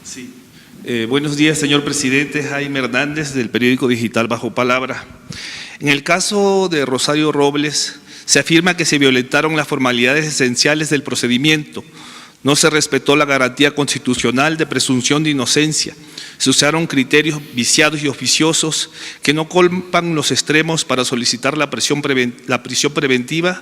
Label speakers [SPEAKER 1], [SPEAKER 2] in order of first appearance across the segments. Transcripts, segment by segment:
[SPEAKER 1] Sí. Buenos días, señor presidente. Jaime Hernández, del periódico digital Bajo Palabra. En el caso de Rosario Robles, se afirma que se violentaron las formalidades esenciales del procedimiento. No se respetó la garantía constitucional de presunción de inocencia. Se usaron criterios viciados y oficiosos que no colman los extremos para solicitar la prisión preventiva.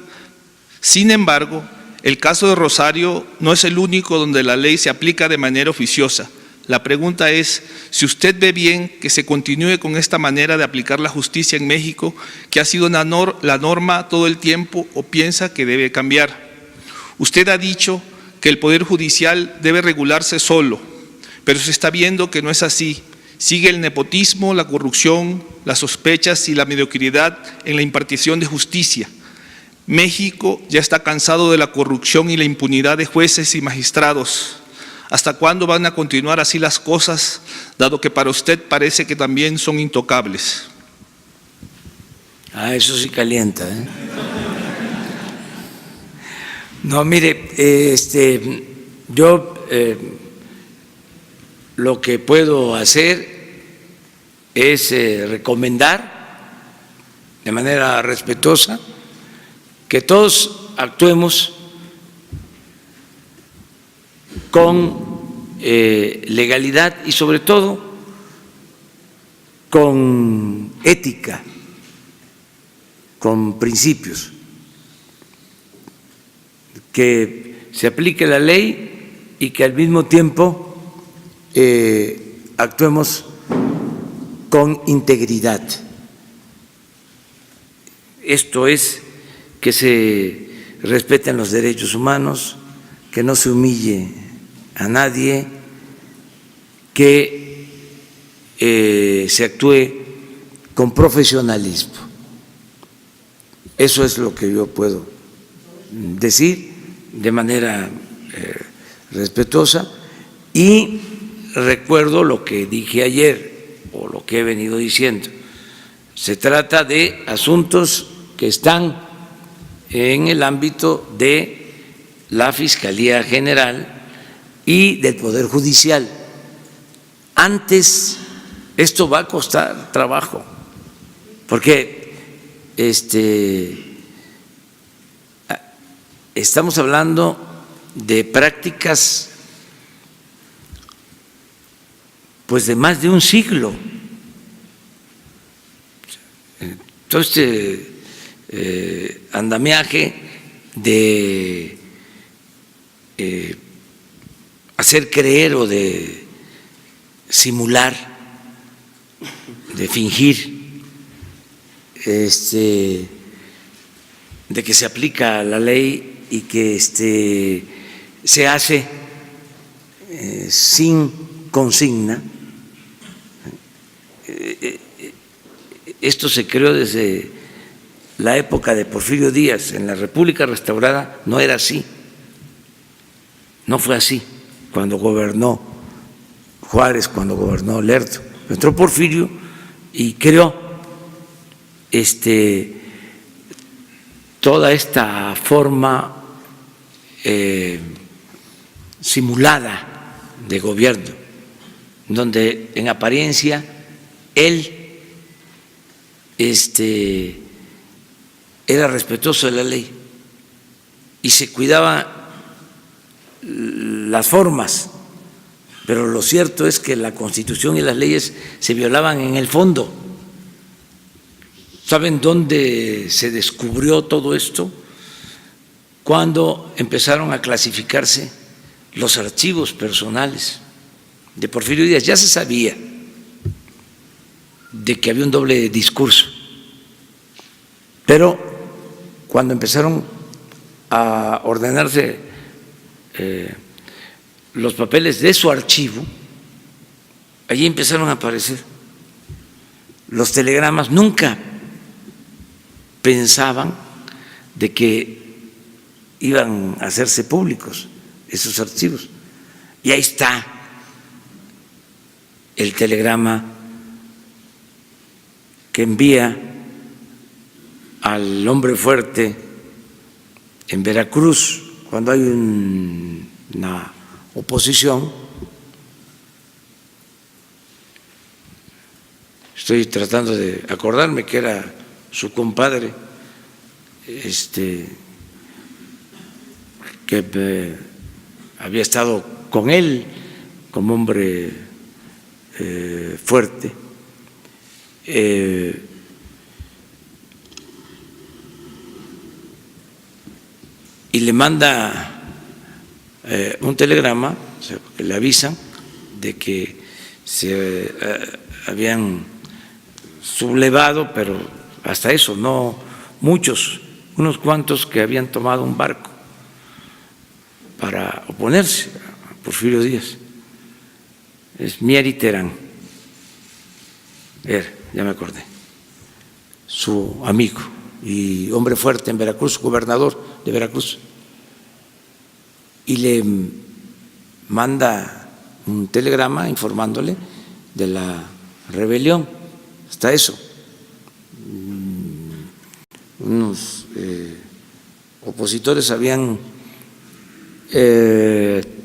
[SPEAKER 1] Sin embargo, el caso de Rosario no es el único donde la ley se aplica de manera oficiosa. La pregunta es si usted ve bien que se continúe con esta manera de aplicar la justicia en México, que ha sido la norma todo el tiempo, o piensa que debe cambiar. Usted ha dicho que el Poder Judicial debe regularse solo, pero se está viendo que no es así. Sigue el nepotismo, la corrupción, las sospechas y la mediocridad en la impartición de justicia. México ya está cansado de la corrupción y la impunidad de jueces y magistrados. ¿Hasta cuándo van a continuar así las cosas, dado que para usted parece que también son intocables?
[SPEAKER 2] Eso sí calienta, ¿eh? No, mire, yo lo que puedo hacer es recomendar de manera respetuosa que todos actuemos con legalidad y sobre todo con ética, con principios, que se aplique la ley y que al mismo tiempo actuemos con integridad. Esto es, que se respeten los derechos humanos, que no se humille a nadie, que se actúe con profesionalismo. Eso es lo que yo puedo decir de manera respetuosa, y recuerdo lo que dije ayer o lo que he venido diciendo. Se trata de asuntos que están en el ámbito de la Fiscalía General y del Poder Judicial. Antes, esto va a costar trabajo, porque estamos hablando de prácticas pues de más de un siglo. Todo este andamiaje de hacer creer o de simular, de fingir, de que se aplica la ley y que se hace sin consigna. Esto se creó desde la época de Porfirio Díaz. En la República Restaurada no era así, no fue así cuando gobernó Juárez, cuando gobernó Lerdo. Entró Porfirio y creó toda esta forma simulada de gobierno, donde en apariencia él era respetuoso de la ley y se cuidaba las formas, pero lo cierto es que la Constitución y las leyes se violaban en el fondo. ¿Saben dónde se descubrió todo esto? Cuando empezaron a clasificarse los archivos personales de Porfirio Díaz. Ya se sabía de que había un doble discurso, pero cuando empezaron a ordenarse los papeles de su archivo, allí empezaron a aparecer los telegramas. Nunca pensaban de que iban a hacerse públicos esos archivos, y ahí está el telegrama que envía al hombre fuerte en Veracruz cuando hay una oposición estoy tratando de acordarme que era su compadre, que había estado con él como hombre fuerte. Y le manda un telegrama, o sea, que le avisan de que se habían sublevado, pero hasta eso, no muchos, unos cuantos que habían tomado un barco para oponerse a Porfirio Díaz. Es Mier y Terán, ya me acordé, su amigo y hombre fuerte en Veracruz, gobernador de Veracruz, y le manda un telegrama informándole de la rebelión, hasta eso. Unos opositores habían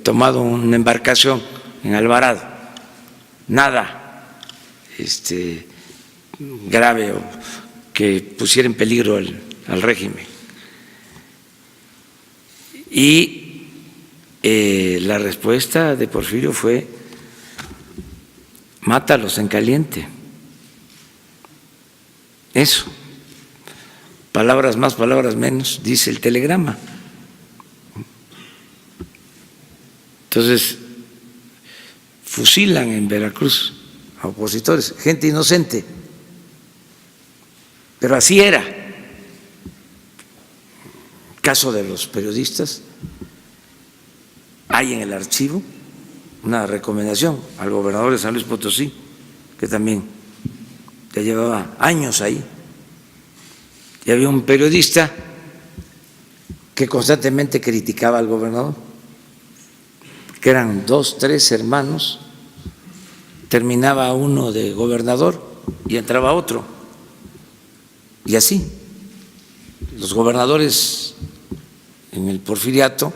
[SPEAKER 2] tomado una embarcación en Alvarado, nada grave o que pusiera en peligro al régimen. Y la respuesta de Porfirio fue: mátalos en caliente. Eso, palabras más, palabras menos, dice el telegrama. Entonces, fusilan en Veracruz a opositores, gente inocente, pero así era. Caso de los periodistas, hay en el archivo una recomendación al gobernador de San Luis Potosí, que también ya llevaba años ahí, y había un periodista que constantemente criticaba al gobernador, que eran 2, 3 hermanos, terminaba uno de gobernador y entraba otro, y así. Los gobernadores en el porfiriato,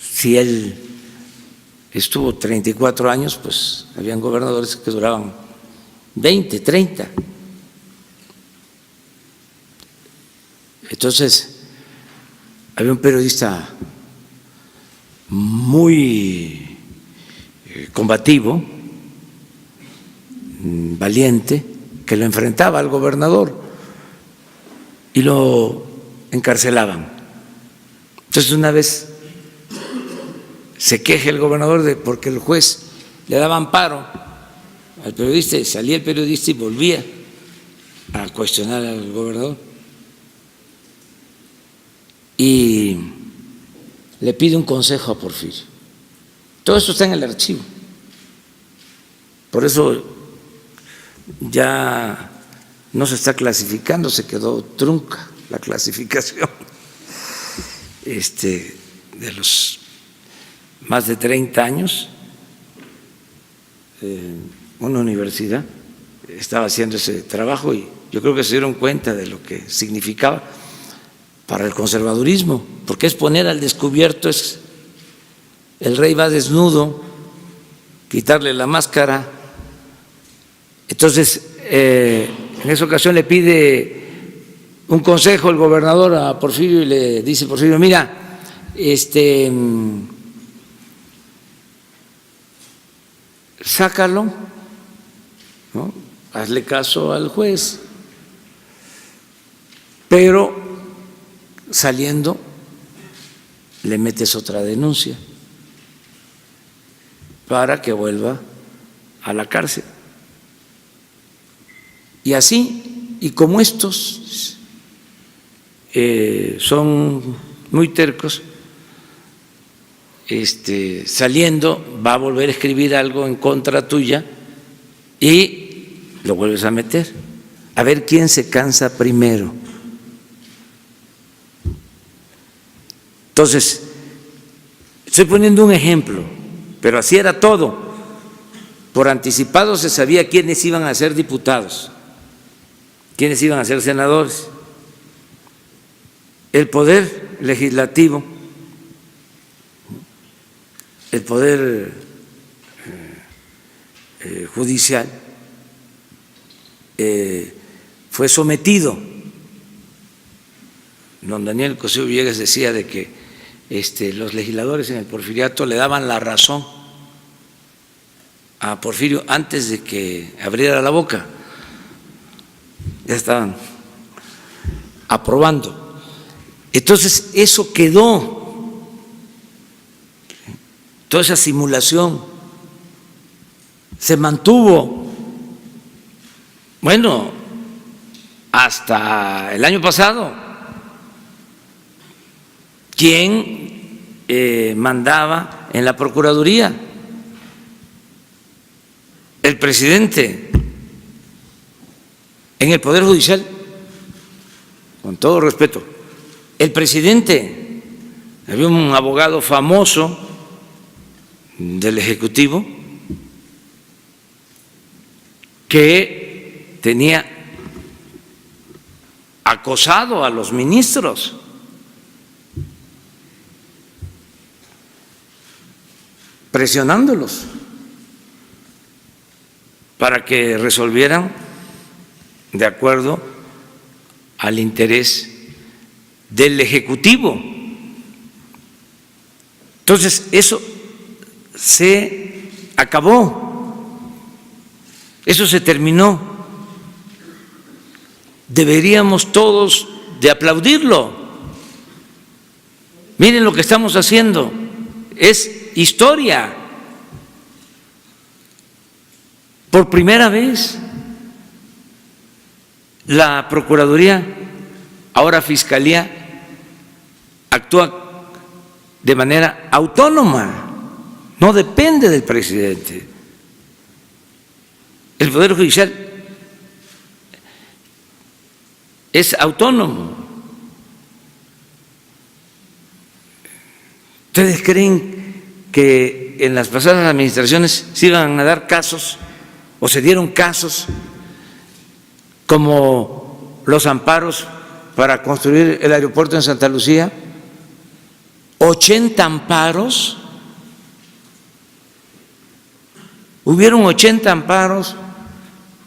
[SPEAKER 2] si él estuvo 34 años, pues habían gobernadores que duraban 20, 30. Entonces, había un periodista muy combativo, valiente, que lo enfrentaba al gobernador y lo encarcelaban. Entonces, una vez se queja el gobernador porque el juez le daba amparo al periodista, y salía el periodista y volvía a cuestionar al gobernador, y le pide un consejo a Porfirio. Todo esto está en el archivo. Por eso ya no se está clasificando, se quedó trunca la clasificación de los más de 30 años. Una universidad estaba haciendo ese trabajo y yo creo que se dieron cuenta de lo que significaba para el conservadurismo, porque es poner al descubierto, es el rey va desnudo, quitarle la máscara. Entonces, en esa ocasión le pide un consejo el gobernador a Porfirio y le dice: Porfirio, mira, sácalo, ¿no? Hazle caso al juez, pero saliendo le metes otra denuncia para que vuelva a la cárcel. Y así, y como estos son muy tercos, saliendo va a volver a escribir algo en contra tuya y lo vuelves a meter. A ver quién se cansa primero. Entonces, estoy poniendo un ejemplo, pero así era todo. Por anticipado se sabía quiénes iban a ser diputados, quiénes iban a ser senadores. El poder legislativo, el poder judicial, fue sometido. Don Daniel Cosío Villegas decía de que los legisladores en el Porfiriato le daban la razón a Porfirio antes de que abriera la boca. Ya estaban aprobando. Entonces, eso quedó, toda esa simulación se mantuvo, bueno, hasta el año pasado. ¿Quién mandaba en la Procuraduría? El presidente. En el Poder Judicial, con todo respeto, el presidente. Había un abogado famoso del Ejecutivo que tenía acosado a los ministros. Presionándolos para que resolvieran de acuerdo al interés del Ejecutivo. Entonces, eso se acabó, eso se terminó. Deberíamos todos de aplaudirlo. Miren lo que estamos haciendo, es historia. Por primera vez, la Procuraduría, ahora Fiscalía, actúa de manera autónoma, no depende del presidente. El Poder Judicial es autónomo. ¿Ustedes creen que en las pasadas administraciones se iban a dar casos o se dieron casos como los amparos para construir el aeropuerto en Santa Lucía? 80 amparos. Hubieron 80 amparos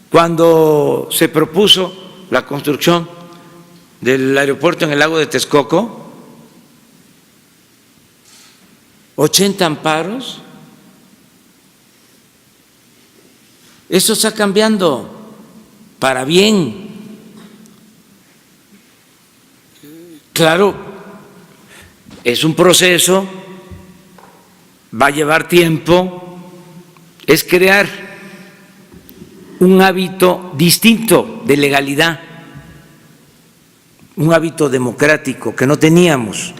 [SPEAKER 2] cuando se propuso la construcción del aeropuerto en el lago de Texcoco. 80 amparos. Eso está cambiando para bien. Claro, es un proceso, va a llevar tiempo, es crear un hábito distinto de legalidad, un hábito democrático que no teníamos.